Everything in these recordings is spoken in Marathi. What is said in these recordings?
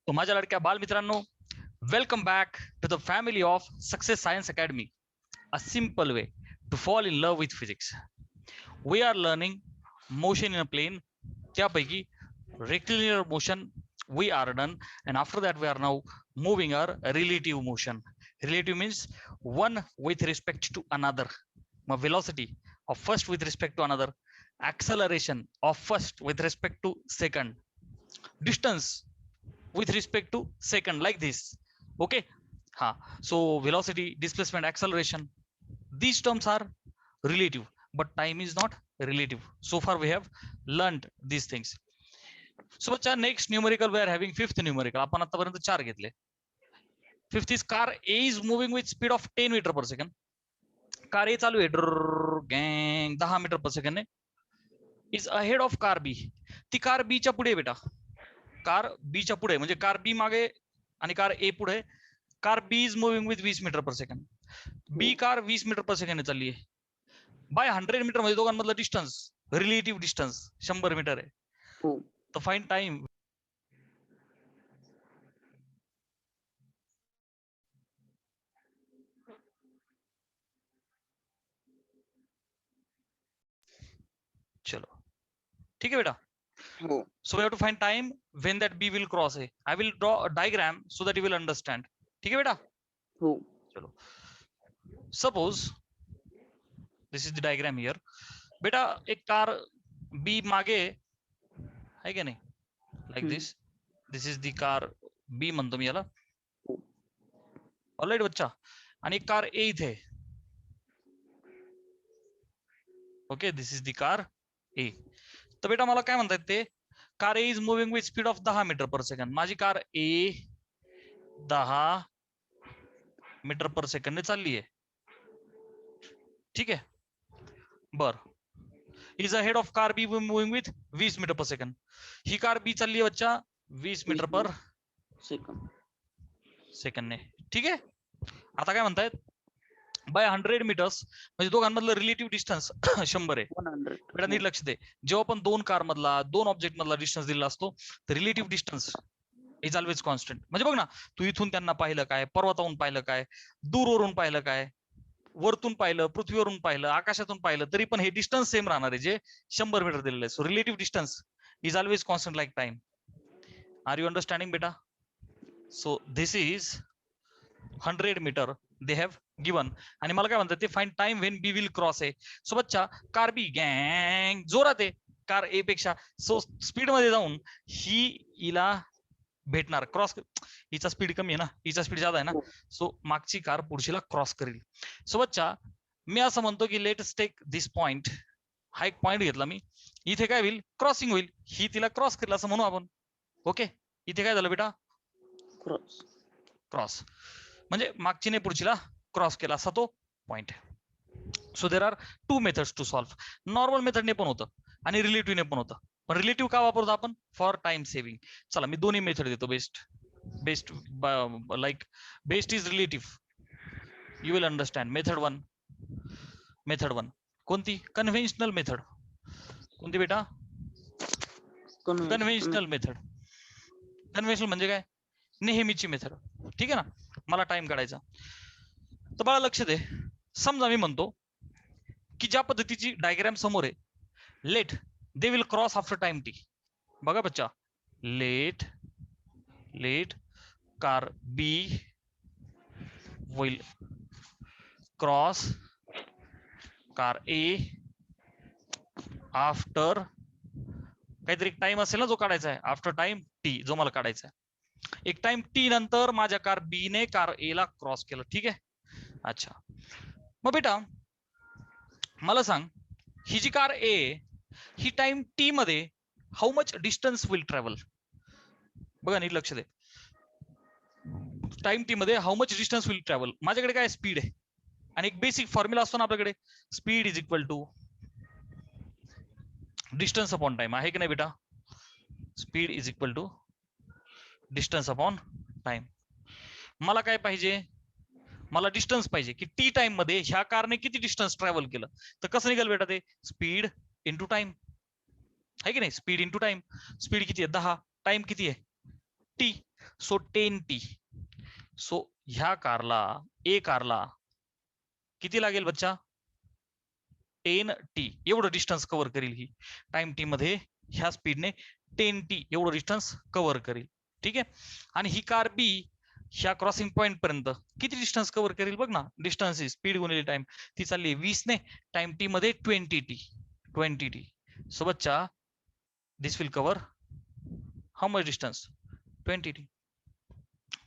तो माझ्या लाडक्या बालमित्रांनो, welcome back to the family of success science academy, a simple way to fall in love with physics. We are learning motion in a plane. त्यापैकी rectilinear motion we are done, and after that we are now moving our relative motion. Relative means one with respect to another. Velocity of first with respect to another, acceleration of first with respect to second, distance with respect to second, like this. Okay. So velocity, displacement, acceleration, these terms are relative, but time is not relative. So far we have learned these things. So बच्चा, next numerical we are having fifth numerical. आपण आतापर्यंत 4 घेतले. Fifth is car A is moving with speed of 10 meter per second. Car A चालू आहे गँग 10 मीटर पर सेकंड ने, is ahead of car B. ती कार B च्या पुढे बेटा, कार B च्या पुढे, म्हणजे कार B मागे आणि कार A पुढे. Car B is moving with 20 metre per second. B car 20 metre per second चालली आहे. बाय 100 मीटर मध्ये दोघांमधलं डिस्टन्स, रिलेटिव्ह डिस्टन्स 100 मीटर आहे. तर फाइंड टाइम. चलो ठीक है बेटा. So we have to find time when that B will cross A. I will draw a diagram so that you will understand. ठीक है बेटा. चलो, suppose this is the diagram here. बेटा एक कार B मागे आहे का नाही, like this. This is the car B म्हणतो मी याला. ऑलराइट बच्चा. आणि एक कार A इथे. Okay, this is the car A. तर बेटा मला काय म्हणतात ते, car A is moving with speed of 10 meter per second. माझी car A 10 meter per second ने चालली आहे. ठीक आहे. बर, is ahead of car B moving with 20 metre per second. ही कार B चालली आहे बच्चा 20 मीटर पर सेकंड ने. ठीक आहे. आता काय म्हणतायत, बाय 100 मीटर्स, म्हणजे दोघांमधलं रिलेटिव्ह डिस्टन्स 100 आहे. बेटा नीट लक्ष दे, जेव्हा आपण दोन कार मधला, दोन ऑब्जेक्ट मधला डिस्टन्स दिला असतो, तर relative distance is always constant. म्हणजे बघ ना, तू इथून त्यांना पाहिलं काय, पर्वतावरून पाहिलं काय, दूरवरून पाहिलं काय, वरतून पाहिलं, पृथ्वीवरून पाहिलं, आकाशातून पाहिलं, तरी पण हे डिस्टन्स सेम राहणार आहे, जे 100 मीटर दिलेलं आहे. So relative distance is always constant like time. Are you understanding बेटा? So this is 100 meter they have given. आणि मला काय म्हणतात ते, find time when B will cross आहे. सो बच्चा, कार बी गँग जोरात आहे कार ए पेक्षा. सो स्पीड मध्ये जाऊन ही हिला भेटणार, क्रॉस. हिचा स्पीड कमी आहे ना, हिचा स्पीड जादा आहे ना, सो मागची कार पुढचीला क्रॉस करेल. सो बच्चा, मी असं म्हणतो की लेट्स टेक दिस पॉइंट. हा एक पॉइंट घेतला मी, इथे काय होईल, क्रॉसिंग होईल. ही तिला क्रॉस करेल असं म्हणू आपण. ओके, इथे काय झालं बेटा, क्रॉस, म्हणजे मागचीने पुढचीला क्रॉस केला असा तो point. So there are two methods to solve. Normal मेथडने पण होतं आणि रिलेटिव्हने पण होतं. पण रिलेटिव्ह का वापरतो आपण, फॉर टाइम सेव्हिंग. चला मी दोन्ही मेथड देतो. Best like best is relative. You will understand. Method one कोणती, कन्व्हेन्शनल मेथड. कोणती बेटा, कन्व्हेन्शनल मेथड. कन्व्हेन्शनल म्हणजे काय, नेहमीची मेथड. ठीक आहे ना. मला टाइम काढायचा. तर बाळा लक्ष दे, समजा मी म्हणतो की ज्या पद्धतीची डायग्राम समोर आहे, let they will cross after time T. बघा बच्चा, let car B will cross car A after काहीतरी टाइम असेल ना जो काढायचा आहे, आफ्टर टाइम टी जो मला काढायचा आहे. एक टाइम टी नंतर माझ्या कार बी ने कार ए ला क्रॉस केलं. ठीक आहे. अच्छा, मग बेटा मला सांग, ही जी कार ए ही टाइम टी मध्ये how much distance will travel. बघा नीट लक्ष दे, टाइम टी मध्ये how much distance will travel. माझ्याकडे काय स्पीड आहे, आणि एक बेसिक फॉर्म्युला असतो ना आपल्याकडे, speed is equal to distance upon time, आहे की नाही बेटा. Speed is equal to distance upon time. मला काय पाहिजे, मला डिस्टन्स पाहिजे की टी टाइम मध्ये ह्या कारने किती डिस्टन्स ट्रॅव्हल केलं. तर कसं निघाल बेटा ते, स्पीड इंटू टाइम, आहे की नाही. Speed into time. स्पीड किती आहे 10, टाइम किती आहे टी. So 10t. सो ह्या कारला किती लागेल बच्चा? 10t एवढं डिस्टन्स कव्हर करेल ही. टाइम टी मध्ये ह्या स्पीडने 10t एवढं डिस्टन्स कव्हर करेल. ठीक आहे. आणि ही कार बी ह्या क्रॉसिंग पॉइंट पर्यंत किती डिस्टन्स कव्हर करेल बघ ना. डिस्टन्स स्पीड गुणिले टाइम. ती चालली 20 ने, टाइम टी मध्ये 20t. सो बच्चा this will cover how much distance? 20t.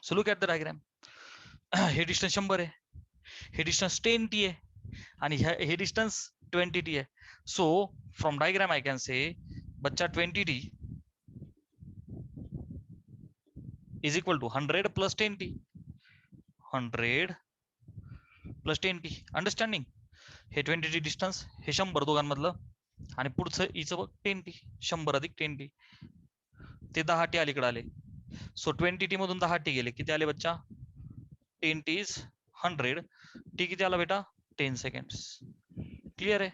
So look at the diagram. हे डिस्टन्स 100 आहे, हे डिस्टन्स 10t आहे, आणि हे डिस्टन्स 20t आहे. So from diagram I can say बच्चा 20t is equal to 100 plus 10t. 100 plus 10t. Understanding? हे 20t डिस्टन्स, हे 100 दोघांमधलं, आणि पुढचं हिचं बघ 10t. 100 अधिक 10t, ते 10t अलीकडे आले. सो 20t मधून 10t गेले, किती आले बच्चा? 10t is 100. t किती आला बेटा? 10 सेकंड्स. क्लियर आहे?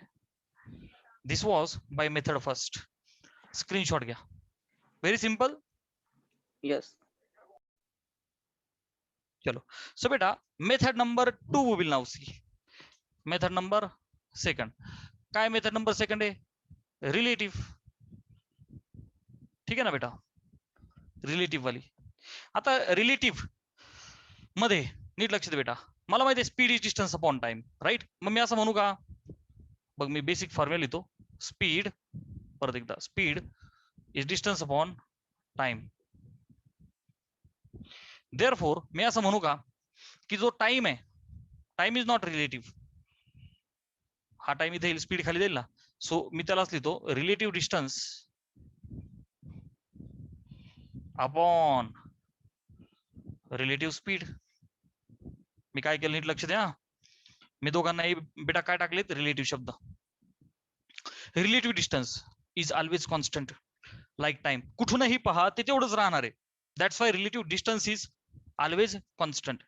This was by method first. Screenshot घ्या. Very simple. Yes. चलो. सो बेटा method number 2 we will now see. Method number second. काय मेथड नंबर सेकंड आहे? रिलेटिव्ह. ठीक आहे ना बेटा? रिलेटिव्ह वाली. आता रिलेटिव्ह मध्ये नीट लक्ष दे बेटा. मला माहिती आहे speed is distance upon time, right? मग मी असं म्हणू का? बघ मी बेसिक फॉर्म्युला लिहितो. स्पीड, परत एकदा, speed is distance upon time. Therefore मी असं म्हणू का की जो टाइम आहे, टाइम इज नॉट रिलेटिव्ह. हा टाइम इथे येईल, स्पीड खाली जाईल ना. सो मी त्यालाच लिहितो relative distance upon relative speed. मी काय केलं नीट लक्ष द्या. मी दोघांनाही बेटा काय टाकलेत? रिलेटिव्ह शब्द. Relative distance is always constant like time. कुठूनही पहा ते तेवढंच राहणार आहे. That's Y relative distance is always constant.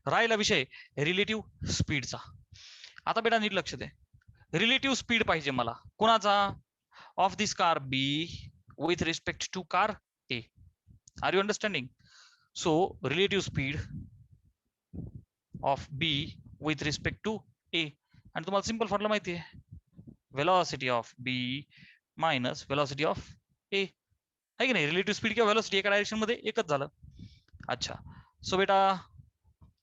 राहिला विषय रिलेटिव्ह स्पीडचा. आता बेटा नीट लक्ष दे. रिलेटिव्ह स्पीड पाहिजे मला. कोणाचा? Of this car B with respect to car A. Are you understanding? So relative speed of B with respect to A. आणि तुम्हाला सिंपल फॉर्म्युला माहिती आहे, velocity of B minus velocity of A. आहे की नाही? रिलेटिव्ह स्पीड किंवा वेलॉसिटी एका डायरेक्शन मध्ये एकच झालं. अच्छा. सो बेटा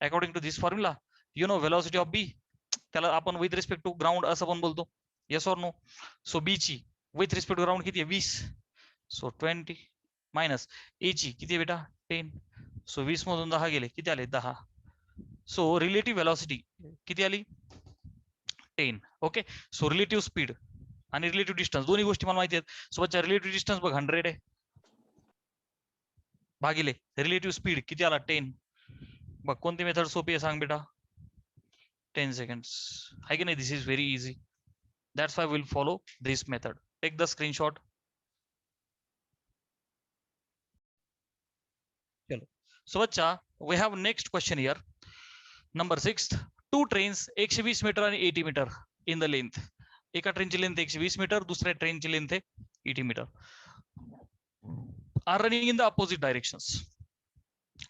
according to this formula you know velocity of B, त्याला आपण विथ रिस्पेक्ट टू ग्राउंड असं पण बोलतो. Yes or no? So B ची विथ रिस्पेक्ट टू ग्राउंड किती आहे? 20. सो 20 मायनस ए ची किती आहे बेटा? 10. सो 20 मधून 10 गेले, किती आले? 10. सो रिलेटिव्ह वेलॉसिटी किती आली? 10. ओके. सो रिलेटिव्ह स्पीड आणि रिलेटिव्ह डिस्टन्स दोन्ही गोष्टी मला माहिती आहेत. सो बच्चा रिलेटिव्ह डिस्टन्स बघ 100 आहे, भागिले रिलेटिव्ह स्पीड किती आला? 10. बघ कोणती मेथड सोपी आहे सांग बेटा? 10 seconds. आहे की नाही? This is very easy. That's why will follow this method. Take the screenshot. चलो. सो बच्चा we have next question here. Number 6. 2 trains 120 meter आणि 80 मीटर इन द लेंथ. एका ट्रेनची लेंथ 120 मीटर, दुसऱ्या ट्रेनची लेंथ आहे 80 metre. Are running in the opposite directions.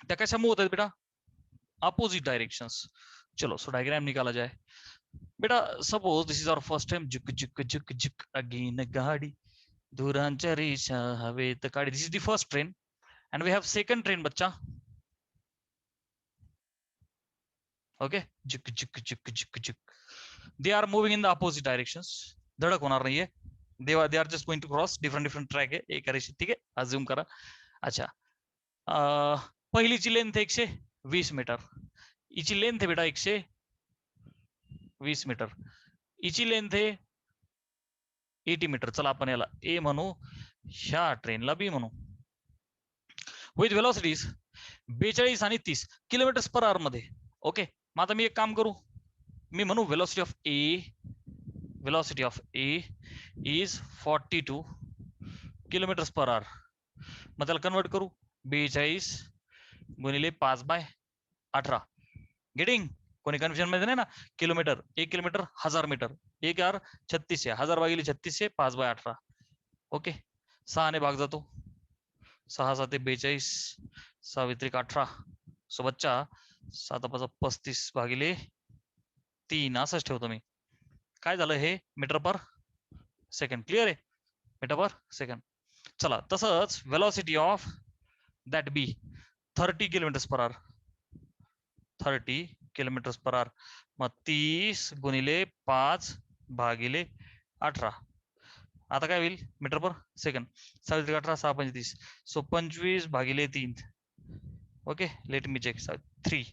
त्या कशामुळे होत आहेत बेटा? Opposite directions. चलो सो डायग्राम निकाला जाए बेटा. Suppose this is our first time. झुक झुक झुक झुक अगेन गाडी धुरांच्या रेषा हवेत काढी. This is the first train and we have second train बच्चा. okay झुक झुक झुक झुक झुक. they are moving in the opposite directions. धडक होणार नाहीये. they are just going to cross different track आहे एका रेषेत. ठीक आहे, अज्युम करा. अच्छा. पहिलीची लेंथ 120 मीटर, हिची लेंथ आहे बेटा 120 मीटर, हिची लेंथ आहे 80 मीटर. चला आपण याला ए म्हणू, ह्या ट्रेनला बी म्हणू. विथ वेलॉसिटीज 42 आणि 30 किलोमीटर पर आवर मध्ये. ओके. मग आता मी एक काम करू, मी म्हणू velocity of A is 42 kilometre per hour. मग त्याला कन्वर्ट करू 42 गुणिले 5/18. गेटिंग? कोणी कन्फ्युजन मध्ये नाही ना? किलोमीटर, 1 किलोमीटर 1000 मीटर, 1 आर 3600, 1000 भागिले 3600, 5/18. ओके. 6 ने भाग जातो, 6 7 42, 6 त्रिक 18. सो बच्चा 7 5 35 भागिले 3 असंच ठेवतो मी. काय झालं हे मीटर पर सेकंड. क्लिअर आहे? Metre per second. चला तसंच velocity of that B 30 kilometre per hour. 30 kilometre per hour. मग 30 गुणिले 5 भागिले 18. आता काय होईल मीटर पर सेकंड. 7 3 18 6 35. सो 25 भागिले 3. Okay let me check. 3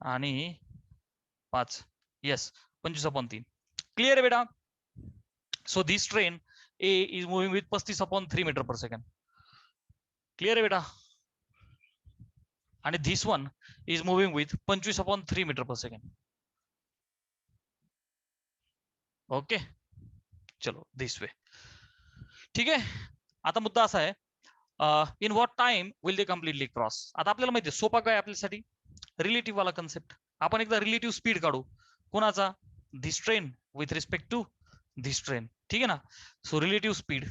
आणि 5. येस 25/3. क्लिअर आहे बेटा? So this train A is moving with 35/3 metre per second. Clear आहे बेटा? आणि this one is moving with 25/3 metre per second. Okay चलो दिस वे. ठीक आहे. आता मुद्दा असा आहे in what time will they completely cross. आता आपल्याला माहिती आहे सोपा काय आपल्यासाठी रिलेटिव्ह वाला कन्सेप्ट. आपण एकदा रिलेटिव्ह स्पीड काढू. कोणाचा? This train with respect to this train. ठीक आहे ना? So relative speed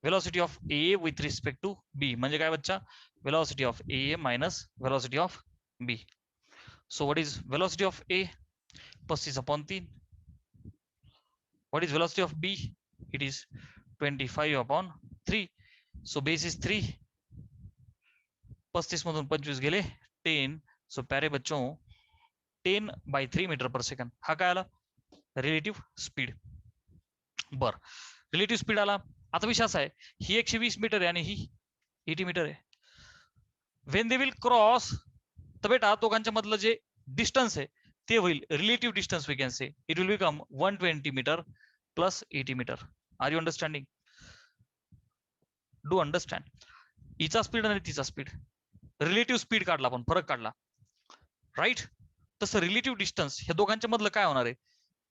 velocity of A with respect to B म्हणजे काय बच्चा? velocity of A minus velocity of B. So what is velocity of A? 35/3. What is velocity of B? It is 25/3. So base is 3. 35 मधून 25 गेले 10. So प्यारे बच्चों 10/3 मीटर पर सेकंड. हा काय आला? Relative speed. बर रिलेटिव्ह स्पीड आला. आता विषय असा आहे ही 120 मीटर आहे आणि ही 80 मीटर आहे. वेन दे विल क्रॉस तर बेटा दोघांच्या मधलं जे डिस्टन्स आहे ते होईल relative distance. We can say it will become 120 metre plus 80 metre. Are you understanding? Do understand? हिचा स्पीड आणि तिचा स्पीड रिलेटिव्ह स्पीड काढला आपण फरक काढला राईट. तसं रिलेटिव्ह डिस्टन्स ह्या दोघांच्या मधलं काय होणार आहे?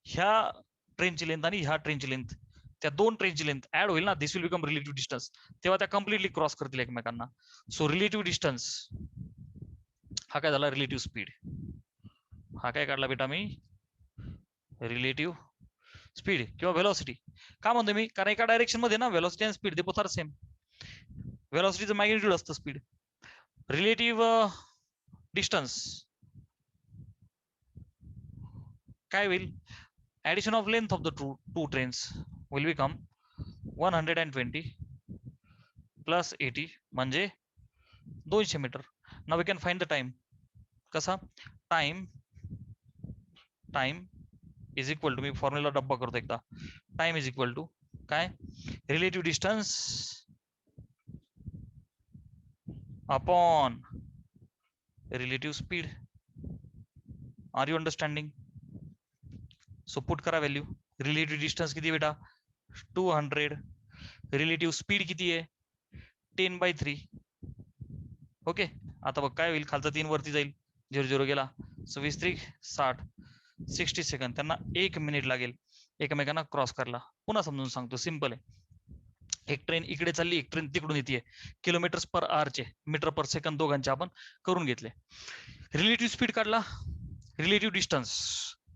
ह्या ट्रेनची लेंथ आणि ह्या ट्रेनची लेंथ त्या दोन ट्रेनची लेंथ ऍड होईल ना. दिस विल बिकम रिलेटिव्ह डिस्टन्स. तेव्हा त्या कम्प्लिटली क्रॉस करतील एकमेकांना. सो रिलेटिव्ह डिस्टन्स हा काय झाला? Relative speed. हा काय काढला बेटा मी? रिलेटिव्ह स्पीड किंवा व्हेलॉसिटी. का म्हणतो मी? कारण एका डायरेक्शन मध्ये ना व्हेलॉसिटी आणि स्पीड ते बोथ आर सेम. व्हेलॉसिटीचं मॅग्निट्यूड असतं स्पीड. रिलेटिव्ह डिस्टन्स काय होईल? Addition of length of the two trains will become 120 plus 80 म्हणजे 200 meter. Now we can find the time. कसा? टाइम इज इक्वल टू, मी फॉर्म्युला डब्बा करतो एकदा. टाइम इज इक्वल टू काय? Relative distance upon relative speed. Are you understanding? So put करा व्हॅल्यू. रिलेटिव्ह डिस्टन्स किती बेटा? 200. रिलेटिव्ह स्पीड किती आहे? 10/3. ओके आता बघ काय होईल? खालचा 3 वरती जाईल. 0 0 गेला. 26 3 60. 60 सेकंड. त्यांना 1 मिनिट लागेल एकमेकांना क्रॉस करायला. पुन्हा समजून सांगतो, सिंपल आहे. एक ट्रेन इकडे चालली, एक ट्रेन तिकडून येते. किलोमीटर पर आवरचे मीटर पर सेकंद दोघांचे आपण करून घेतले. रिलेटिव्ह स्पीड काढला. रिलेटिव्ह डिस्टन्स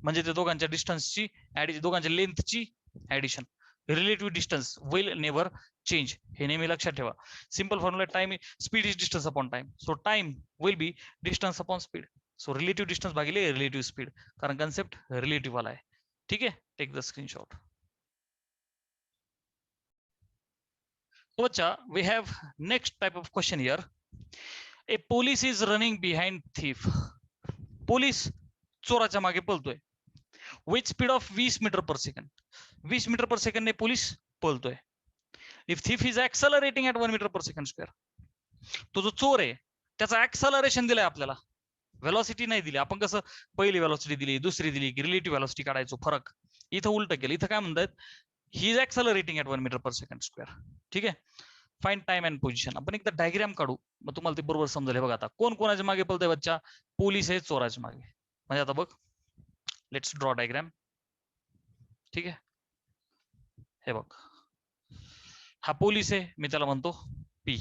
म्हणजे ते दोघांच्या डिस्टन्सची दोघांच्या लेंथची addition. Relative distance will never change. हे नेहमी लक्षात ठेवा. Simple formula time speed is distance upon time. So time will be distance upon speed. So relative distance भागिले रिलेटिव्ह स्पीड, कारण कन्सेप्ट रिलेटिव्ह वाला आहे. ठीक आहे. Take the screenshot. So we have next type of question here. A police is running behind thief. Police चोराच्या मागे पळतोय. With speed of 20 metre per second. 20 metre per second ने पोलीस पळतोय. If thief is accelerating at 1 metre per second square. तो जो चोर आहे त्याचा ऍक्सलरेशन दिलाय आपल्याला, व्हेलॉसिटी नाही दिली. आपण कसं पहिली व्हेलॉसिटी दिली, दुसरी दिली की रिलेटिव्ह व्हेलॉसिटी काढायचो फरक. इथं उलट केलं. इथं काय म्हणतात? He is accelerating at 1 metre per second square. ठीक आहे. Find time and position. आपण एकदा डायग्राम काढू मग तुम्हाला ते बरोबर समजेल. बघा आता कोण कोणाच्या मागे पळतोय बच्चा? पोलीस आहे चोराच्या मागे. म्हणजे आता बघ, लेट्स ड्रॉ डायग्राम. ठीक आहे. हे बघ, हा पोलीस आहे, मी त्याला म्हणतो पी.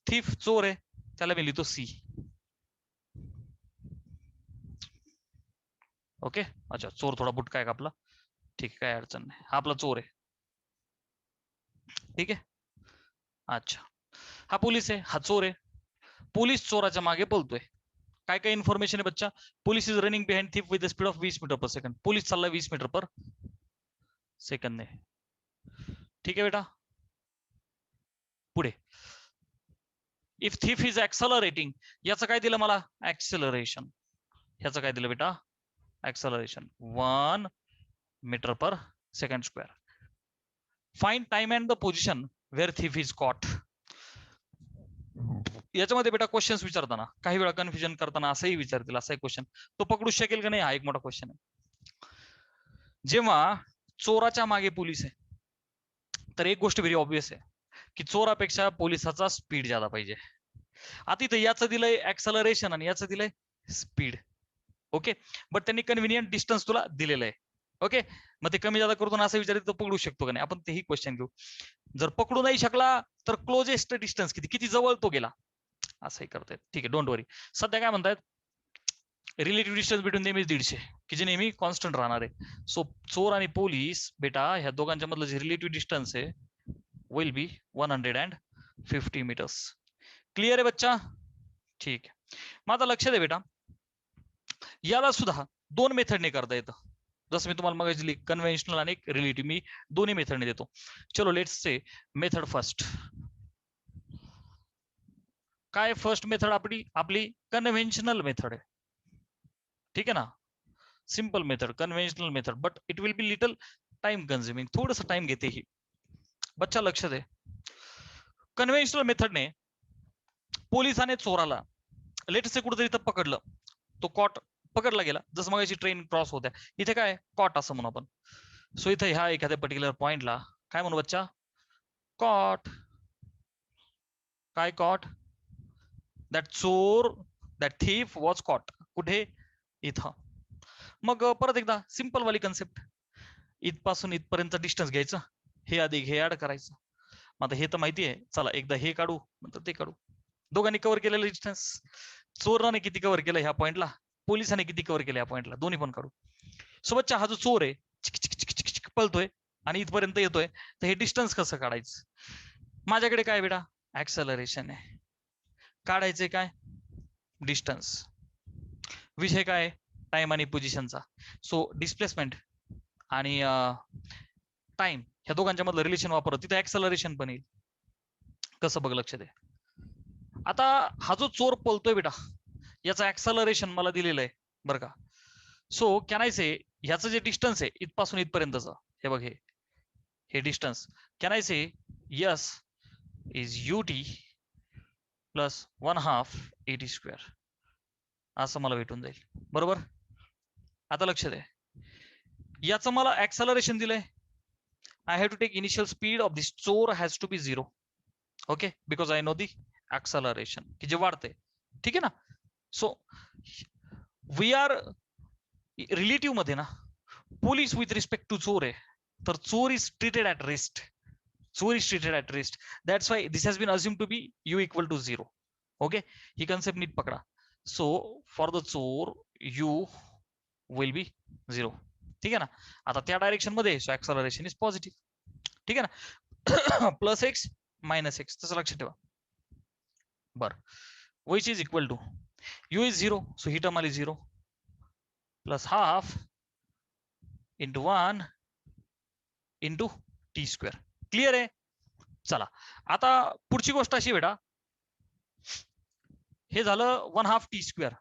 थीफ चोर आहे, त्याला मी लिहितो सी. ओके. अच्छा, चोर थोडा बुटका आहे का आपला? ठीक आहे, काय अडचण नाही. हा आपला चोर आहे. ठीक आहे. अच्छा, हा पोलीस आहे, हा चोर आहे. पोलीस चोराच्या मागे पळतोय. काय काय इन्फॉर्मेशन आहे बच्चा? Police is running behind thief with speed of 20 metre per second. Police चालला 20 मीटर पर सेकंद ने. ठीक आहे बेटा. पुढे इफ थिफ इज ऍक्सलरेटिंग, याचं काय दिलं मला? ऍक्सेलरेशन. ह्याचं काय दिलं बेटा? Acceleration 1 metre per second square. Find time and the position where thief is caught. याच्यामध्ये बेटा क्वेश्चन्स विचारताना काही वेळा कन्फ्युजन करताना असंही विचारतील, असा एक क्वेश्चन तो पकडू शकेल का नाही, हा एक मोठा क्वेश्चन आहे. जेव्हा चोराच्या मागे पोलीस आहे तर एक गोष्ट व्हेरी ऑब्विस आहे की चोरापेक्षा पोलिसाचा स्पीड ज्यादा पाहिजे. आता इथं याचं दिलंय ऍक्सलरेशन आणि याचं दिलंय स्पीड. ओके, बट त्यांनी कन्व्हिनियंट डिस्टन्स तुला दिलेलं आहे. ओके, मग ते कमी जादा करतो असं विचारित तर पकडू शकतो का नाही, आपण तेही क्वेश्चन घेऊ. जर पकडू नाही शकला तर क्लोजेस्ट डिस्टन्स किती, किती जवळ तो गेला, असंही करतायत. ठीक आहे, डोंट वरी. सध्या काय म्हणतायत, रिलेटिव्ह डिस्टन्स बिटवीन नेहमीच 150, की जे नेहमी कॉन्स्टंट राहणार आहे. सो चोर आणि पोलीस बेटा ह्या दोघांच्या मधलं जे रिलेटिव्ह डिस्टन्स आहे विल बी 150 मीटर्स. क्लिअर आहे बच्चा? ठीक आहे. माझं लक्ष दे बेटा, याला सुद्धा दोन मेथडने करता येतं. जसं मी तुम्हाला मगाशी दिली कन्व्हेन्शनल आणि रिलेटिव्ह, मी दोन्ही मेथडने देतो. चलो लेट्स से मेथड फर्स्ट. काय फर्स्ट मेथड आपली कन्व्हेन्शनल मेथड आहे. ठीक आहे ना, simple method, conventional method, but it will be little time consuming, थोडस टाइम घेते ही. बच्चा लक्ष दे, कन्व्हेन्शनल मेथडने पोलिसाने चोराला लेट्स से कुठेतरी इथं पकडलं, तो कॉट पकडला गेला, जसं मगाशी ट्रेन क्रॉस होत्या, इथे काय कॉट असं म्हणू आपण. सो इथे ह्या एखाद्या पर्टिक्युलर पॉइंटला काय म्हणू बच्चा? कॉट. काय कॉट? दॅट चोर, दॅट थीफ वॉज कॉट. कुठे? इथं. मग परत एकदा सिंपल वाली कन्सेप्ट, इथपासून इथपर्यंत डिस्टन्स घ्यायचं, हे अधिक हे ऍड करायचं. आता हे तर माहिती आहे, चला एकदा हे काढू नंतर ते काढू. दोघांनी कव्हर केलेलं डिस्टन्स, चोराने किती कव्हर केलं ह्या पॉइंटला, पोलिसाने किती कव्हर केलं ह्या पॉइंटला, दोन्ही पण काढू. सोबतचा हा जो चोर आहे पळतोय आणि इथपर्यंत येतोय, तर हे डिस्टन्स कसं काढायचं? माझ्याकडे काय बेटा? ऍक्सेलरेशन आहे. काढायचे काय? डिस्टन्स. विषय काय? टाइम आणि पोझिशनचा. सो डिस्प्लेसमेंट आणि टाइम ह्या दोघांच्या मधलं रिलेशन वापरत तिथे ऍक्सेलरेशन पण येईल. कसं बघ, लक्ष दे. आता हा जो चोर पळतोय बेटा, याचं ऍक्सेलरेशन मला दिलेलं आहे बरं का. सो कॅन आय से ह्याचं जे डिस्टन्स आहे इथपासून इथपर्यंतच, हे बघ हे distance, can I say yes is ut plus 1/2 at square, असं मला भेटून जाईल. बरोबर? आता लक्ष दे, याचं मला ऍक्सेलरेशन दिलंय. I have to take initial speed of this चोर has to be 0. Okay, because I know the acceleration की जे वाढते. ठीक आहे ना. सो वी आर रिलेटिव्ह मध्ये ना, पोलीस विथ रिस्पेक्ट टू चोर आहे, तर चोर इज ट्रीटेड ऍट रेस्ट. चोर is treated at rest. That's why this has been assume to be u equal to 0. Okay, ही कन्सेप्ट नीट पकडा. सो फॉर द चोर u विल बी 0. ठीक आहे ना. आता त्या डायरेक्शन मध्ये सो ऍक्सेलरेशन इज पॉझिटिव्ह. ठीक आहे ना. प्लस एक्स मायनस एक्स, तसं लक्षात ठेवा. बर, which is equal to u is 0, so ही टर्म आली 0 plus half into 1 into T square. Clear आहे? चला आता पुढची गोष्ट अशी बेटा, हे झालं 1/2 टी स्क्वेअर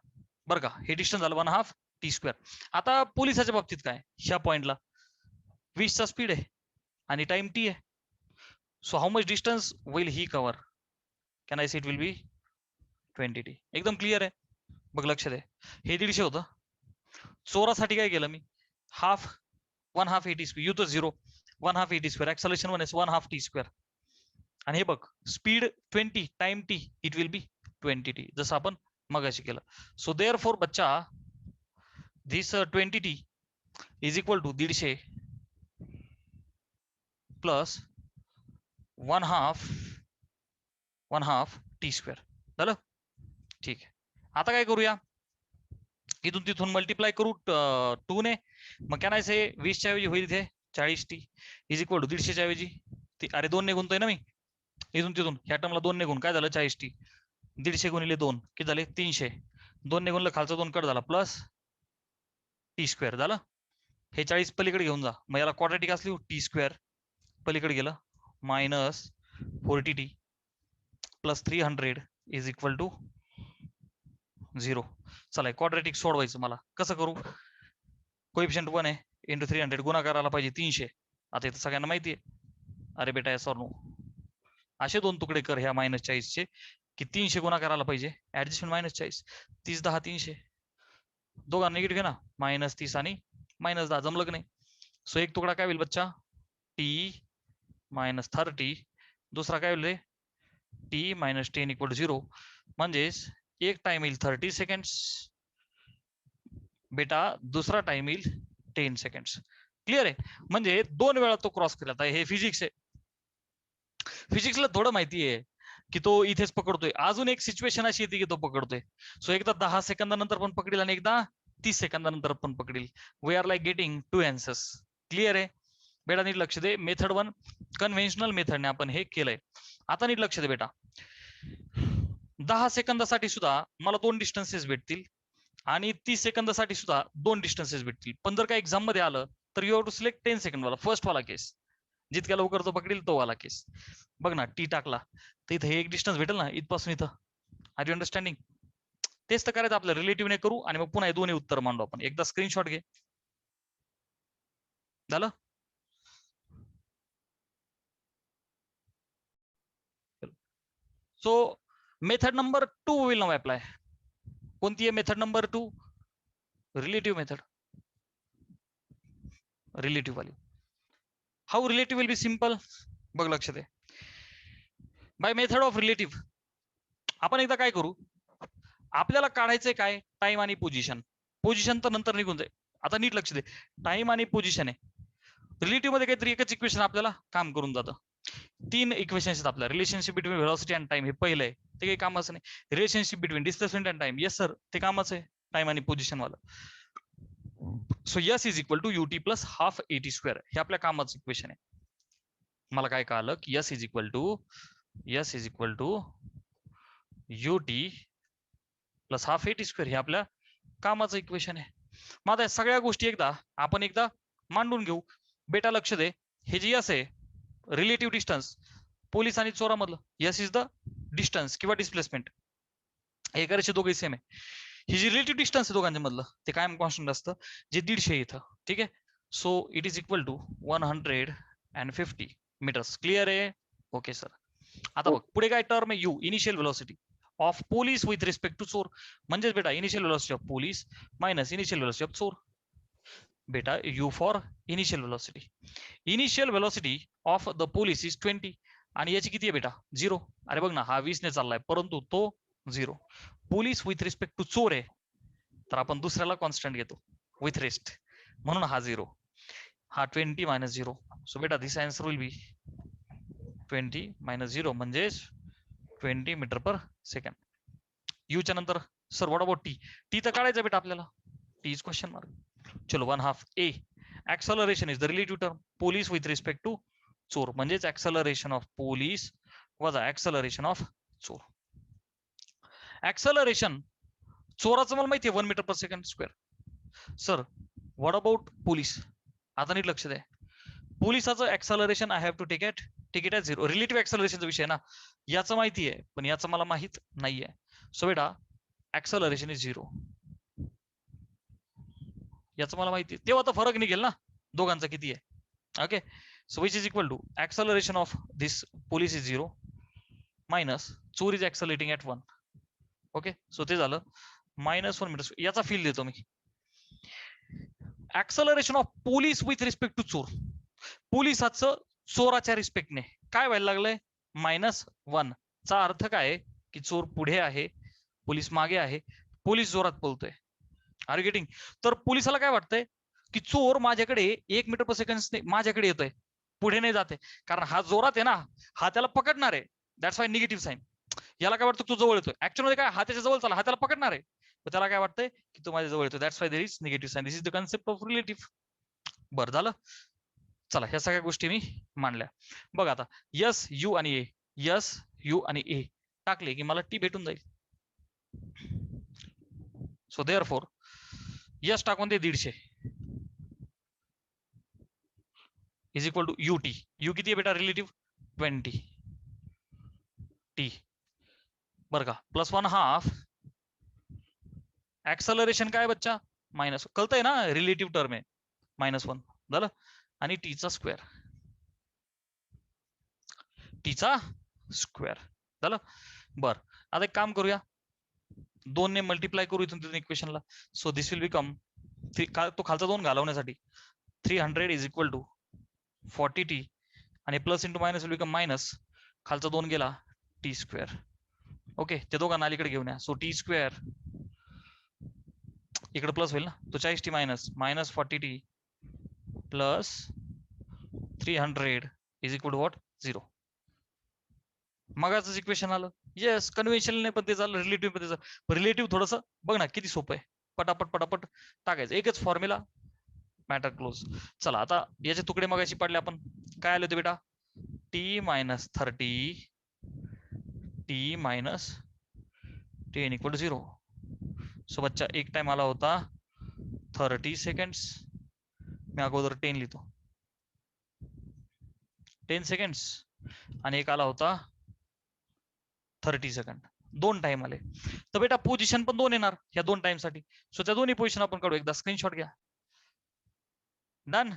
बरं का, हे डिस्टन्स झालं 1/2 टी स्क्वेअर. आता पोलिसाच्या बाबतीत काय, ह्या पॉइंटला 20 चा स्पीड आहे आणि टाइम टी आहे. So how much distance will he cover? Can I say it will be 20 T. एकदम क्लिअर आहे. बघ लक्ष दे, हे 150 होतं, चोरासाठी काय केलं मी? 1/2 at स्क्वेअर, यू तर 0, 1/2 at square, acceleration 1/2 T square. आणि हे बघ speed 20, time T, it will be 20 T, जसं आपण मगाशी केलं. सो देअर फोर बच्चा this 20 T is equal to 150 plus 1/2 T square. झालं? ठीक आहे. आता काय करूया, इथून तिथून मल्टिप्लाय करू 2 ने. मग कॅन आय से 20 च्या ऐवजी होईल इथे 40 टी इज इक्वल टू 150 च्या ऐवजी, अरे 2 ने गुणतोय ना मी, इथून तिथून ह्या टर्मला 2 निघून काय झालं 40t, 150 गुणिले 2 किती झाले 300, 2 निघून खालचा 2 कट झाला प्लस टी स्क्वेअर झालं. हे 40 पलीकडे घेऊन जा, मग याला क्वाड्रॅटिक असली टी स्क्वेअर पलीकडे गेलं minus 40t plus 300 is equal to 0. चला क्वाड्रॅटिक सोडवायचं मला, कसं करू? कोएफिशियंट 1 आहे इंटू 300 गुणाकाराला पाहिजे 300. आता इथं सगळ्यांना माहिती आहे, अरे बेटा yes or no, असे दोन तुकडे कर ह्या -40 की 300 गुणाकाराला पाहिजे, ऍडजस्टमेंट -40, 30 10 300, दोघांना निगेटिव्ह घे ना, -30 आणि -10 जमलं की नाही. सो एक तुकडा काय होईल बच्चा t -30, दुसरा काय होईल t -10 इक्वल टू 0. म्हणजेच एक टाइम येईल 30 सेकंड्स बेटा, दुसरा टाइम येईल 10 सेकंड्स. क्लिअर आहे? म्हणजे 2 वेळा तो क्रॉस केला. आता हे फिजिक्स आहे, फिजिक्सला थोडं माहिती आहे की तो इथेच पकडतोय. अजून एक सिच्युएशन अशी येते की तो पकडतोय. सो एकदा 10 सेकंदानंतर पण पकडेल आणि एकदा 30 सेकंदानंतर पण पकडेल. We are like getting 2 answers. Clear आहे बेटा? नीट लक्ष दे. मेथड 1 कन्व्हेन्शनल मेथडने आपण हे केलंय. आता नीट लक्ष दे बेटा, 10 सेकंदासाठी सुद्धा मला 2 डिस्टन्सेस भेटतील आणि 30 सेकंदासाठी सुद्धा 2 डिस्टन्सेस भेटतील. पण जर का एक्झाम मध्ये आलं तर you have to select 10 second वाला, फर्स्ट वाला केस. जितक्या लवकर तो पकडेल तो वाला केस. बघ ना, टी टाकला तर इथं एक डिस्टन्स भेटेल ना इथपासून इथं. Are you understanding? तेच तर करायचं आपल्या रिलेटिव्हने करू आणि मग पुन्हा हे दोन्ही उत्तर मांडू आपण. एकदा स्क्रीनशॉट घे. झालं? So method number 2 will now apply. कोणती आहे method number 2? Relative method. Relative value. How relative will be simple? बघ लक्ष दे. बाय मेथड ऑफ रिलेटिव्ह आपण एकदा काय करू, आपल्याला काढायचंय काय, टाइम आणि पोझिशन. पोझिशन तर नंतर निघून जाईल. आता नीट लक्ष दे, टाइम आणि पोझिशन आहे. रिलेटिव्ह मध्ये काहीतरी एकच इक्वेशन आपल्याला काम करून जातं. 3 इक्वेशन्स आहेत आपल्या. Relationship between velocity and time हे पहिलं आहे, ते काही कामाचं नाही. Relationship between displacement and time, yes sir ते कामाचं आहे, टाइम आणि पोझिशन वाला. So S is equal to ut plus half at square हे आपल्या कामाचं इक्वेशन आहे. मला काय कळालं की S is equal to ut plus half at square हे आपल्या कामाचं इक्वेशन आहे. मग आता सगळ्या गोष्टी आपण एकदा मांडून घेऊ. बेटा लक्ष दे, हे जे यस आहे रिलेटिव्ह डिस्टन्स पोलीस आणि चोरामधलं, यस इज द डिस्टन्स किंवा डिस्प्लेसमेंट, हे करायचे दोघे सेम आहे. ही जी रिलेटिव्ह डिस्टन्स आहे दोघांच्या मधलं ते कायम कॉन्स्टंट असतं, जे 150 इथं. ठीक आहे, so it is equal to 150 meters. Clear आहे? Okay sir. आता बघ पुढे काय टर्म आहे, u initial velocity of police with respect to चोर. म्हणजेच बेटा initial velocity of police minus initial velocity of चोर. बेटा u for initial velocity. Initial velocity of the police is 20 आणि याची किती आहे बेटा 0. अरे बघ ना, हा 20 ने चाललाय परंतु तो 0. पोलीस विथ रिस्पेक्ट टू चोर आहे तर आपण दुसऱ्याला कॉन्स्टंट घेतो विथ रेस्ट, म्हणून हा 0, हा 20 मायनस 0. सो बेटा दिस आन्सर विल बी 20 मायनस 0 म्हणजेच 20 मीटर पर सेकंड. यूच्या नंतर sir what about T? T तर काढायचं बेटा आपल्याला, टी इज क्वेश्चन मार्क. चलो 1/2 A. Acceleration is the relative term police with respect to चोर, म्हणजेच ऍक्सलरेशन ऑफ पोलीस वजा ऍक्सलरेशन ऑफ चोर. ऍक्सलरेशन चोराचं मला माहिती आहे 1 metre per second square. Sir what about police? आता नीट लक्ष द्या, पोलिसाचं acceleration I have to take it at 0. रिलेटिव्ह ऍक्सलरेशनचा विषय ना, याचं माहिती आहे पण याचं मला माहित नाहीये. सो बेटा ऍक्सलरेशन इज 0, याचं मला माहिती आहे, तेव्हा तर फरक निघेल ना दोघांचा किती आहे. Okay, so which is equal to acceleration of this police is 0 minus चोर is accelerating at 1. Okay, so ते झालं -1 मीटर. याचा फील देतो मी. Acceleration of police with respect to चोर, पोलिसाचं चोराच्या रिस्पेक्टने काय व्हायला लागलंय -1. चा अर्थ काय की चोर पुढे आहे, पोलीस मागे आहे, पोलीस जोरात पळतोय. Are you getting? तर पोलिसाला काय वाटतंय की चोर माझ्याकडे 1 मीटर पर सेकंड माझ्याकडे येतोय, पुढे नाही जाते, कारण हा जोरात आहे ना, हा त्याला पकडणार आहे. That's why negative sign. याला काय वाटतं तू जवळ येतोय, ऍक्च्युअली मध्ये काय हा त्याच्या जवळ चालला, हा त्याला पकडणार आहे, त्याला काय वाटतंय की तू माझ्या जवळ येतोय. That's why there is negative sign. This is the concept of relative. बरं झालं. चला ह्या सगळ्या गोष्टी मी मांडल्या. बघ आता यस यू आणि ए यस यू आणि ए टाकले की मला टी भेटून जाईल. सो देअरफॉर यस टाकून दे 150 is equal to U T. You किती आहे बेटा रिलेटिव्ह 20 टी बरं का प्लस 1/2 ऍक्सलरेशन काय बच्चा मायनस कळतंय ना रिलेटिव्ह टर्म आहे -1 झालं आणि टीचा स्क्वेअर झालं. बर आता एक काम करूया 2 ने मल्टिप्लाय करू इथून तिथून इक्वेशनला. सो दिस विल बिकम तो खालचा 2 घालवण्यासाठी 300 इज इक्वल टू 40 टी आणि plus into minus will become minus खालचा 2 गेला टी स्क्वेअर. ओके ते दोघांना अलीकडे घेऊन या. सो टी स्क्वेअर इकडे प्लस होईल ना तो 40 T minus 40 T plus 300 is equal to what 0. मगाच इक्वेशन आलं येस कन्व्हेन्शनल नाही पण ते झालं रिलेटिव्ह मध्ये झालं. रिलेटिव्ह थोडंसं बघ ना किती सोपं आहे पटापट पटापट टाकायचं एकच फॉर्म्युला मॅटर क्लोज. चला आता याचे तुकडे मगाशी पडले आपण काय आले होते बेटा T minus 30 T minus 10 equal to 0. So बच्चा एक टाइम आला होता 30 सेकंड्स मी अगोदर 10 लिहितो 10 सेकंड्स आणि एक आला होता 30 सेकंड 2 टाइम आले. तर बेटा पोझिशन पण 2 येणार या 2 टाइम साठी. सो त्या दोन्ही पोझिशन आपण काढू एकदा स्क्रीनशॉट घ्या. डन.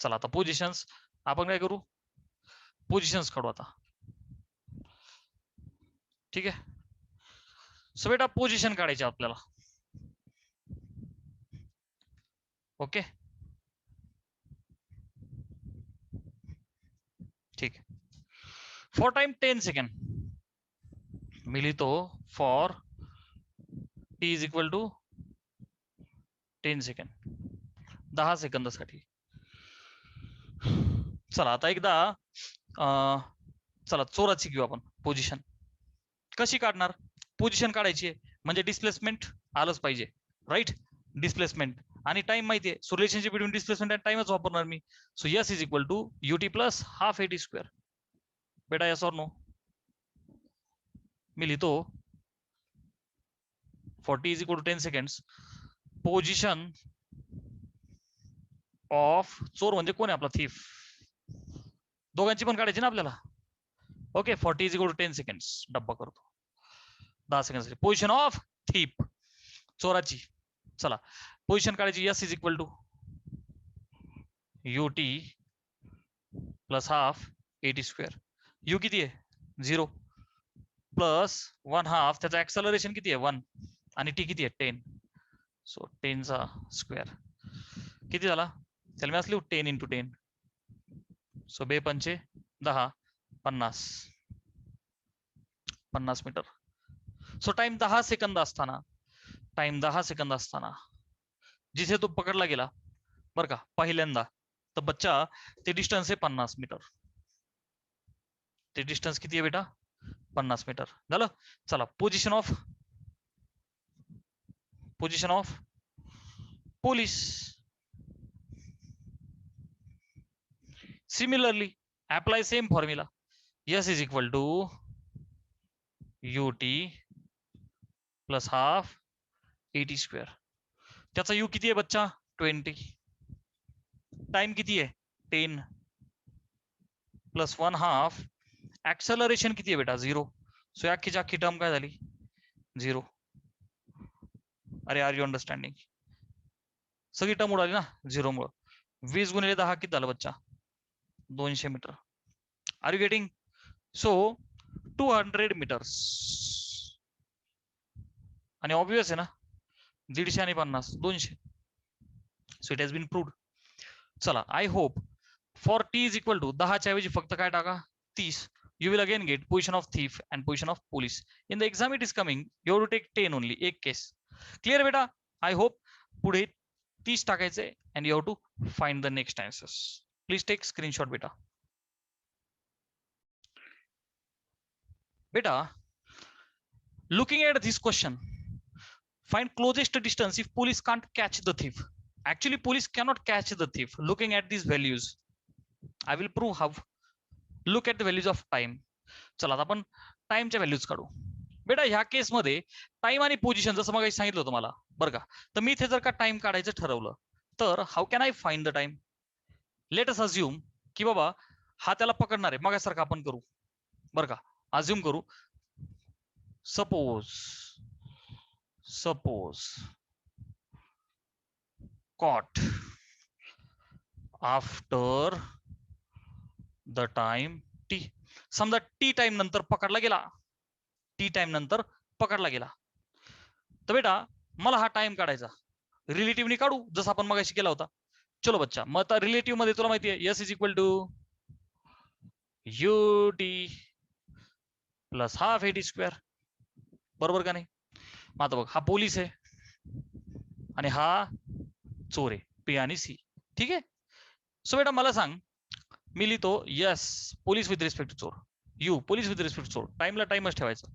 चला आता पोझिशन्स आपण काय करू पोझिशन्स काढू आता. ठीक आहे सो बेटा पोझिशन काढायची आपल्याला. ओके ठीक आहे फॉर टाइम 10 सेकंड मी लिहितो for T is equal to 10 second 10 सेकंदासाठी. चला आता एकदा चला चोराची घेऊ आपण पोझिशन कशी काढणार. पोझिशन काढायची आहे म्हणजे डिस्प्लेसमेंट आलंच पाहिजे राईट डिस्प्लेसमेंट आणि टाइम माहिती आहे. So relationship between displacement and टाइमच वापरणार मी. So S is equal to u t plus half eighty square. बेटा यस और नो मी लिहितो 40 is equal to 10 seconds position of चोर म्हणजे कोण आहे आपला थीफ दोघांची पण काढायची ना आपल्याला. Okay 40 is equal to 10 seconds डब्बा करतो 10 सेकंड पोझिशन ऑफ थीप चोराची. चला पोझिशन काढायची S is equal to you T plus half eighty square. U किती आहे 0 प्लस 1/2 त्याचं ऍक्सलरेशन किती आहे 1 आणि टी किती आहे 10. सो 10 चा स्क्वेअर किती झाला त्याला मी असली 10 इंटू 10 सो 2 पंचे 10 50 मीटर. सो टाइम 10 सेकंद असताना जिथे तो पकडला गेला बर का पहिल्यांदा तर बच्चा ते डिस्टन्स आहे 50 मीटर. ते डिस्टन्स किती आहे बेटा 50 मीटर झालं. चला position of police similarly apply same formula S is equal to you T plus half eighty square. त्याचा यू किती आहे बच्चा 20 टाइम किती आहे 10 प्लस 1/2 ऍक्सलरेशन किती आहे बेटा 0. सो अख्खीची अख्खी टर्म काय झाली 0. अरे आर यू अंडरस्टँडिंग सगळी टर्म उडाली ना 0 मुळे. 20 गुणिले 10 किती झालं बच्चा 200 meter. Are you getting. So 200 meters आणि ऑब्वियस आहे ना 150 आणि 50 200. So it has been proved. चला I hope for T is equal to 10 च्या ऐवजी फक्त काय टाका 30. You will again get position of thief and position of police. In the exam it is coming. You have to take 10 only. एक case. Clear बेटा? I hope पुढे 30 टाकायचे and you have to find the next answers. Please take screenshot बेटा. बेटा, looking at this question, find closest distance if police can't catch the thief. Actually, police cannot catch the thief. Looking at these values, I will prove how. Look at the values of time. चला आता आपण टाइमच्या व्हॅल्यूज काढू. बेटा ह्या केसमध्ये टाइम आणि पोझिशन जसं मग सांगितलं होतं मला, बरं का. तर मी इथे जर का टाइम काढायचं ठरवलं तर how can I find the time? Let us assume की बाबा हा त्याला पकडणार आहे, मगासारखं आपण करू, बरं का. अज्युम करू, suppose caught after the time T. समजा टी टाइम नंतर पकडला गेला, टी टाइम नंतर पकडला गेला. तर बेटा मला हा टाइम काढायचा, रिलेटिव्हनी काढू जसं आपण मगाशी केला होता. चलो बच्चा, मग आता रिलेटिव्ह मध्ये तुला माहिती आहे S is equal to you T plus half A T square, बरोबर का नाही? मग आता बघ, हा पोलीस आहे आणि हा चोर आहे, पी आणि सी. ठीक आहे. सो बेटा मला सांग, मी लिहितो S police with respect to चोर, u police with respect to चोर, टाइमला टाइमच ठेवायचा,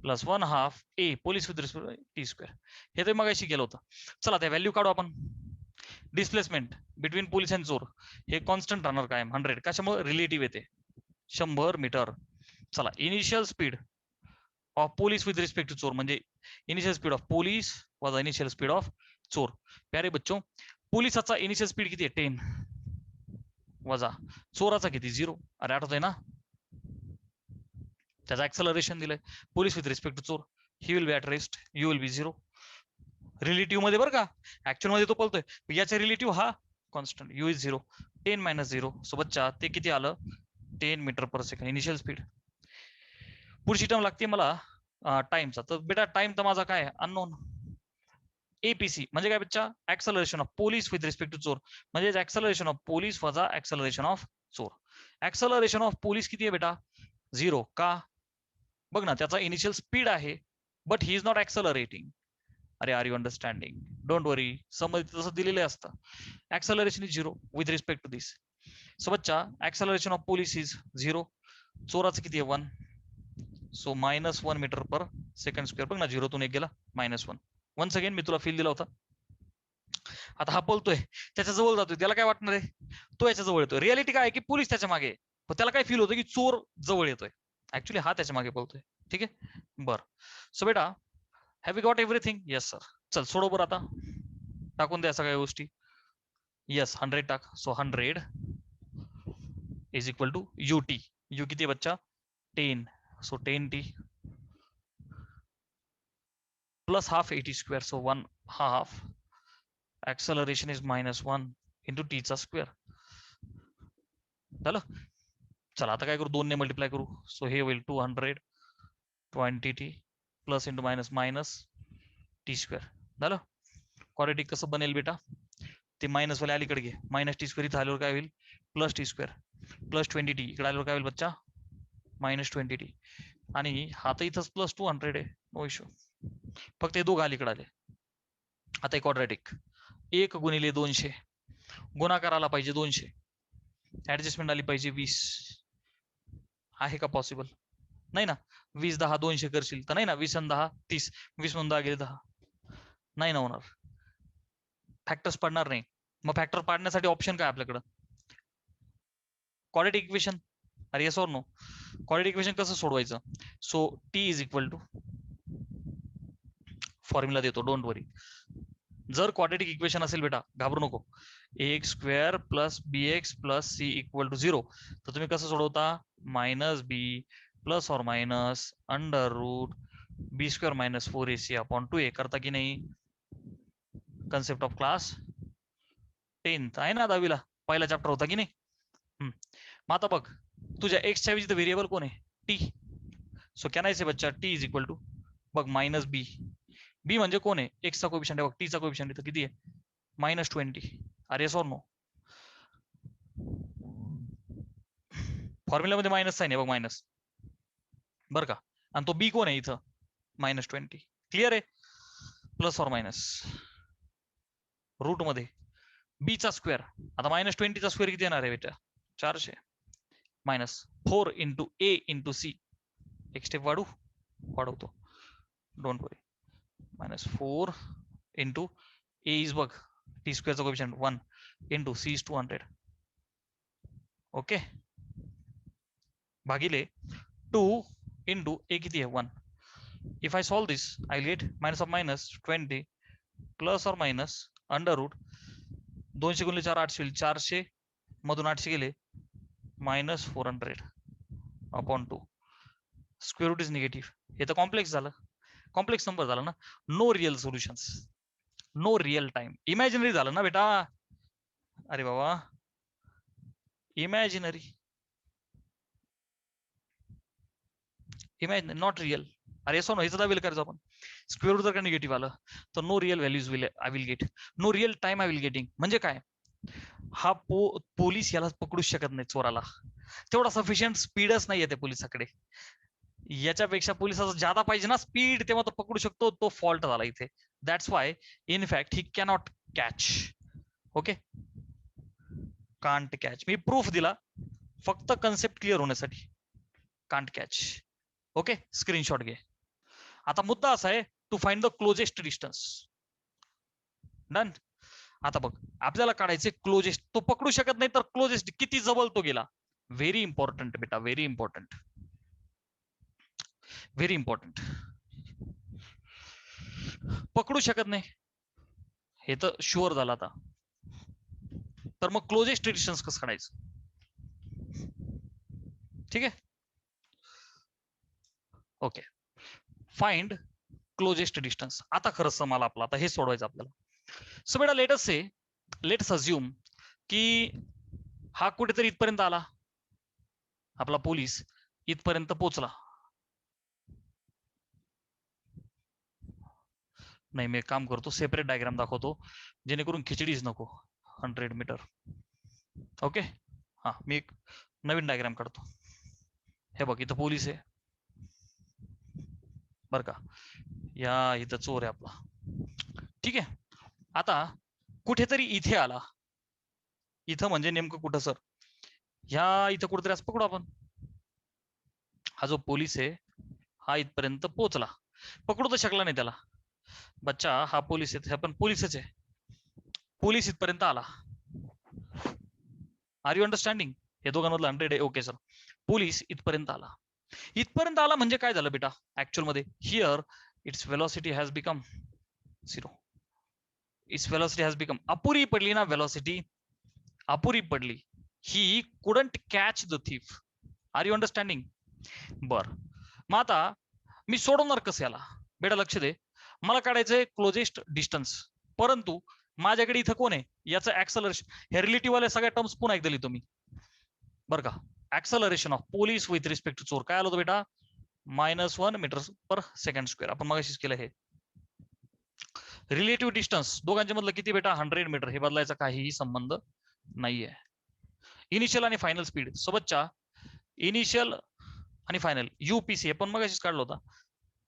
plus 1/2 A police with respect T square. हे तर मगाशी केलं होतं. चला त्या व्हॅल्यू काढू आपण. डिस्प्लेसमेंट बिटवीन पोलीस अँड चोर हे कॉन्स्टंट राहणार कायम 100. कशामुळे? रिलेटिव्ह येते 100 मीटर. चला initial speed of police with respect to चोर म्हणजे इनिशियल स्पीड ऑफ पोलीस वजा इनिशियल स्पीड ऑफ चोर. प्यारे बच्चो, पोलिसाचा इनिशियल स्पीड किती आहे? 10 वजा चोराचा किती? 0. अरे आठवतंय ना, त्याचा ऍक्सलरेशन दिलंय. पोलीस विथ रिस्पेक्ट टू चोर, he will be at rest, you will be 0. Relative मध्ये बरं का, ऍक्च्युअल मध्ये तो पळतोय, याचा रिलेटिव्ह हा कॉन्स्टंट, यू इज 0. 10 - 0 सो बच्चा ते किती आलं? 10 meter per second initial speed. पुढची टर्म लागते मला टाइमचा. तर बेटा टाइम तर माझा काय अननोन. एपीसी म्हणजे काय बच्चा? Acceleration of police with respect to चोर, म्हणजे ऍक्सलरेशन ऑफ पोलीस वजा ऍक्सलरेशन ऑफ चोर. ऍक्सलरेशन ऑफ पोलीस किती आहे बेटा? 0. का? बघ ना, त्याचा इनिशियल स्पीड आहे but he is not accelerating. अरे are you understanding? Don't worry, समज तसं दिलेलं असतं. Acceleration is 0 with respect to this. So बच्चा ऍक्सलरेशन ऑफ पोलीस इज 0, चोराचं किती आहे? 1. So -1 metre per second square. बघ ना, 0 तून 1 गेला, -1. वन्स अगेन मी तुला फील दिला होता. आता हा बोलतोय, त्याच्या जवळ जातोय, त्याला काय वाटणार आहे? तो याच्या जवळ येतोय. रियालिटी काय आहे की पोलीस त्याच्या मागे, पण त्याला काय फील होतं की चोर जवळ येतोय. ऍक्च्युली हा त्याच्या मागे बोलतोय. ठीक आहे, बर. सो बेटा have you got everything? Yes sir. चल सोडव बरं आता, टाकून द्या सगळ्या गोष्टी. येस 100 टाक. So 100 is equal to U T. You किती आहे बच्चा? 10. सो 10t plus half at square, so 1/2. Acceleration is -1 into t चा स्क्वेअर. झालं. चला आता काय करू? 2 ने मल्टिप्लाय करू. सो हे होईल 220t plus into minus minus T square. झालं. क्वाड्रेटिक कसं बनेल बेटा? ते मायनस वाले अलीकडे घे, मायनस टी स्क्वेअर इथं आल्यावर काय होईल? Plus T square plus 20t इकडे आल्यावर काय होईल बच्चा? -20t. आणि हा तर इथंच प्लस 200 आहे, नो इश्यू. फक्त हे दोघं अलीकडे आले. आता क्वाड्रेटिक 1 गुणिले 200 गुणाकार आला पाहिजे 200, ऍडजस्टमेंट आली पाहिजे 20. आहे का पॉसिबल? नाही ना. 20 10 200 करशील तर नाही ना. 20 आणि 10 30, 20 म्हणून 10 गेले 10, नाही ना होणार. फॅक्टर्स पडणार नाही. मग फॅक्टर पाडण्यासाठी ऑप्शन काय आपल्याकडं? Quadratic equation. अरे yes or no? Quadratic equation कसं सोडवायचं? So T is equal to, formula देतो, डोंट वरी. जर क्वाड्रेटिक इक्वेशन असेल बेटा, घाबरू नको, X square plus B X plus C equal to 0, तर तुम्ही कसं सोडवता? -b प्लस और minus under root B square minus 4ac upon 2a करता की नाही? कन्सेप्ट ऑफ क्लास 10th आहे ना, 10वीला पहिला चॅप्टर होता की नाही? मग आता बघ, तुझ्या एक्सच्या ऐवजी व्हेरिएबल कोण आहे? टी. सो कॅन आय से बच्चा टी इज इक्वल टू, बघ -b. बी म्हणजे कोण आहे? एक्सचा कोएफिशियंट आहे बघ, टीचा कोएफिशियंट इथं किती आहे? -20. अरे येस और नो? फॉर्म्युला मध्ये मायनस साइन आहे बघ, मायनस, बरं का. आणि तो बी कोण आहे इथं? -20. क्लिअर आहे? प्लस और मायनस रूट मध्ये बी चा स्क्वेअर. आता -20 चा स्क्वेअर किती येणार आहे बेटा? 400 -4 इंटू ए इंटू सी. एक स्टेप वाढवतो, don't worry. -4 into A is बघ टी स्क्वेअरचा coefficient 1 into C is 200. Okay, भागिले 2 into a किती आहे 1. If I solve this, I'll get minus of minus 20 plus or minus under root 200 गुणिले 4 800 होईल. 400 मधून 800 गेले minus 400 upon 2. Square root is negative. हे तर कॉम्प्लेक्स झालं, कॉम्प्लेक्स नंबर झाला ना. No real solutions, no real time. Imaginary झालं ना बेटा. अरे बाबा इमॅजिनरी, इमॅजिनरी नॉट रिअल. अरे असं ह्याचं दाबेल करायचं आपण. स्क्वेअर रूट जर का निगेटिव्ह आलं तर no real values will I will get, no real time I will getting. म्हणजे काय, हा पोलीस याला पकडू शकत नाही चोराला. तेवढा सफिशियंट स्पीडच नाहीये त्या पोलिसाकडे. याच्यापेक्षा पोलिसाचा ज्यादा पाहिजे ना स्पीड, तेव्हा तो पकडू शकतो. तो फॉल्ट झाला इथे. That's why in fact he cannot catch. Okay, can't catch. मी प्रूफ दिला फक्त कन्सेप्ट क्लिअर होण्यासाठी. Can't catch. ओके, स्क्रीनशॉट घे. आता मुद्दा असा आहे to find the closest distance. Done. आता बघ आपल्याला काढायचे क्लोजेस्ट. तो पकडू शकत नाही तर क्लोजेस्ट किती जवळ तो गेला. व्हेरी इम्पॉर्टंट बेटा, व्हेरी इम्पॉर्टंट, व्हेरी इम्पॉर्टंट. पकडू शकत नाही हे तर शुअर झालं. आता तर मग क्लोजेस्ट डिस्टन्स कसं काढायचं. ठीक आहे, ओके. Find closest distance. आता खरंच मला आपलं आता हे सोडवायचं आपल्याला. सो बेटा लेट्स अज्युम की हा कुठेतरी इथपर्यंत आला, आपला पोलीस इथपर्यंत पोहोचला. नाही मी एक काम करतो, सेपरेट डायग्राम दाखवतो जेणेकरून खिचडीच नको. 100 मीटर. ओके, हा मी एक नवीन डायग्राम काढतो. हे बघ इथं पोलीस आहे बर का, या इथं चोर आहे आपला. ठीक आहे, आता कुठेतरी इथे आला. इथं म्हणजे नेमकं कुठं सर, ह्या इथं कुठेतरी असं पकडू आपण. हा जो पोलीस आहे हा इथपर्यंत पोहोचला. पकडू तर शकला नाही त्याला. बच्चा हा पोलीस आहे, हा पण पोलीसच आहे. पोलीस इथपर्यंत आला. Are you understanding. हे दोघांमधलं 100 आहे. Okay sir. पोलीस इथपर्यंत आला. इथपर्यंत आला म्हणजे काय झालं बेटा ऍक्च्युअल मध्ये, here its velocity has become 0. Its velocity has become, अपुरी पडली ना वेलॉसिटी, अपुरी पडली. He couldn't catch the thief. Are you understanding. बर, मग आता मी सोडवणार कसं याला. बेटा लक्ष दे, मला काढायचंय क्लोजेस्ट डिस्टन्स, परंतु माझ्याकडे इथं कोण आहे, याचं ऍक्सलरेशन. हे रिलेटिव्ह वाले सगळ्या टर्म्स पुन्हा एकदा लिहितो मी बरं का. Acceleration of police with respect to चोर काय आलं होतं बेटा, -1 मीटर पर सेकंड स्क्वेअर. आपण मगाशीच केलं हे. रिलेटिव्ह डिस्टन्स दोघांच्या मधलं किती बेटा, 100 मीटर. हे बदलायचा काहीही संबंध नाहीये. इनिशियल आणि फायनल स्पीड सोबतच्या, इनिशियल आणि फायनल यूपीसी आपण मगाशीच काढलं होता.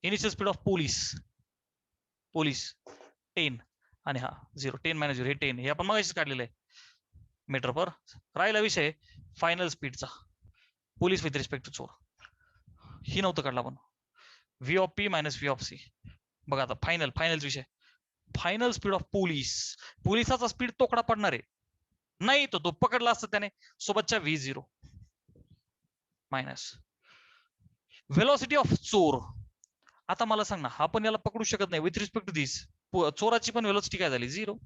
Initial speed of police, police 10 आणि हा 0, 10 - 0 हे 10, हे आपण मगाशीच काढलेलं आहे मीटर पर. राहिला विषय फायनल स्पीडचा, पोलीस विथ रिस्पेक्ट टू चोर. ही नव्हतं काढला आपण. V of P minus V of C. बघा आता फायनल, फायनल विषय. फायनल स्पीड ऑफ पोलीस, पोलिसाचा स्पीड तोकडा पडणार आहे नाही, तो पकडला असता त्याने. सोबतच्या V0 मायनस व्हेलॉसिटी ऑफ चोर. आता मला सांग ना, हा पण याला पकडू शकत नाही विथ रिस्पेक्ट टू दिस. चोराची पण व्हेलॉसिटी काय झाली 0.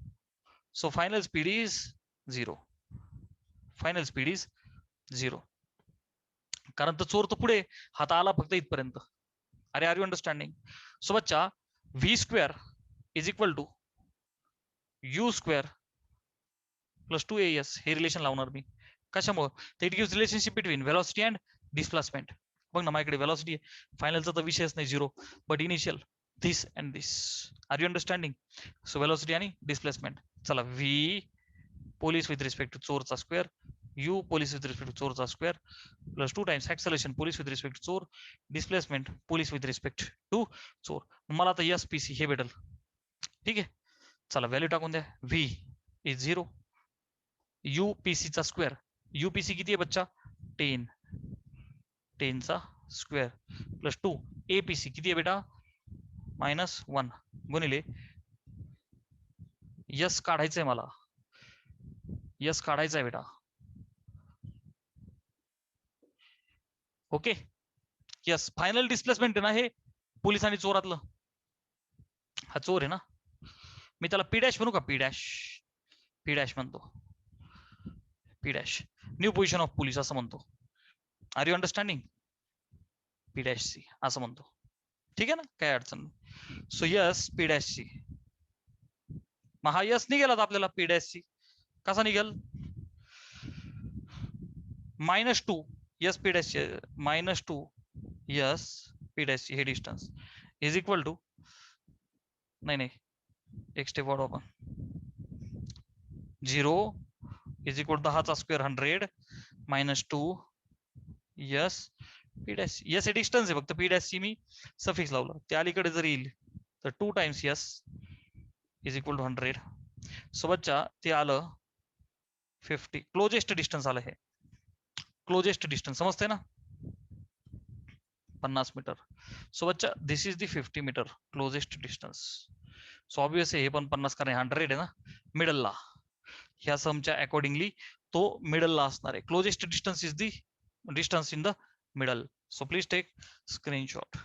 So final speed is 0. Final speed is 0. कारण तो चोर तर पुढे, हात आला फक्त इथपर्यंत. अरे आर यू अंडरस्टँडिंग. सोबतच्या V² is equal to U² plus 2AS. हे रिलेशन लावणार मी कशामुळे, तर it gives relationship between velocity and displacement. बघ ना माझ्याकडे व्हेलॉसिटी आहे, फायनलचा तर विषयच नाही 0, but initial this and this. Are you understanding. So velocity आणि डिस्प्लेसमेंट. चला, V police with respect to चोरचा square, U police with respect to चोरचा square plus 2 times acceleration police with respect to चोर, displacement police with respect to चोर. मला आता SPC हे भेटल. ठीक आहे, चला व्हॅल्यू टाकून द्या. V इज 0, UPC चा स्क्वेअर. UPC किती आहे बच्चा, 10, 10 चा स्क्वेअर प्लस 2 APC किती आहे बेटा, -1 गुणिले यस काढायचंय मला, यस काढायचंय बेटा. ओके, यस, फायनल डिस्प्लेसमेंट आहे ना हे पोलीस आणि चोरातलं. हा चोर आहे ना, मी त्याला पी डॅश म्हणू का? पी डॅश, पी डॅश म्हणतो, P dash, new position of police असं म्हणतो. Are you understanding? P dash C असं म्हणतो. ठीक आहे ना, काय अडचण नाही. So s P dash C. मग हा यस निघेल आता आपल्याला. पी डॅश सी कसा निघेल? -2 s P dash -2 s P dash हे डिस्टन्स इज इक्वल टू, नाही एक स्टेप वाढव आपण, 0 is equal 10^2 100 -2 s P dash. S हे डिस्टन्स आहे फक्त, पी डॅश सी मी सफिक्स लावलं. त्या अलीकडे जर येईल तर 2 times s is equal to 100. सोबतच्या ते आलं 50. क्लोजेस्ट डिस्टन्स आलं हे, क्लोजेस्ट डिस्टन्स समजते ना, 50 मीटर. सोबतच्या this is the 50 metre closest distance. So obvious हे पण 50 कारण 100 आहे ना मिडलला. ह्या समच्या अकॉर्डिंगली तो मिडलला असणार आहे. Closest distance is the distance in the middle. So please take screenshot.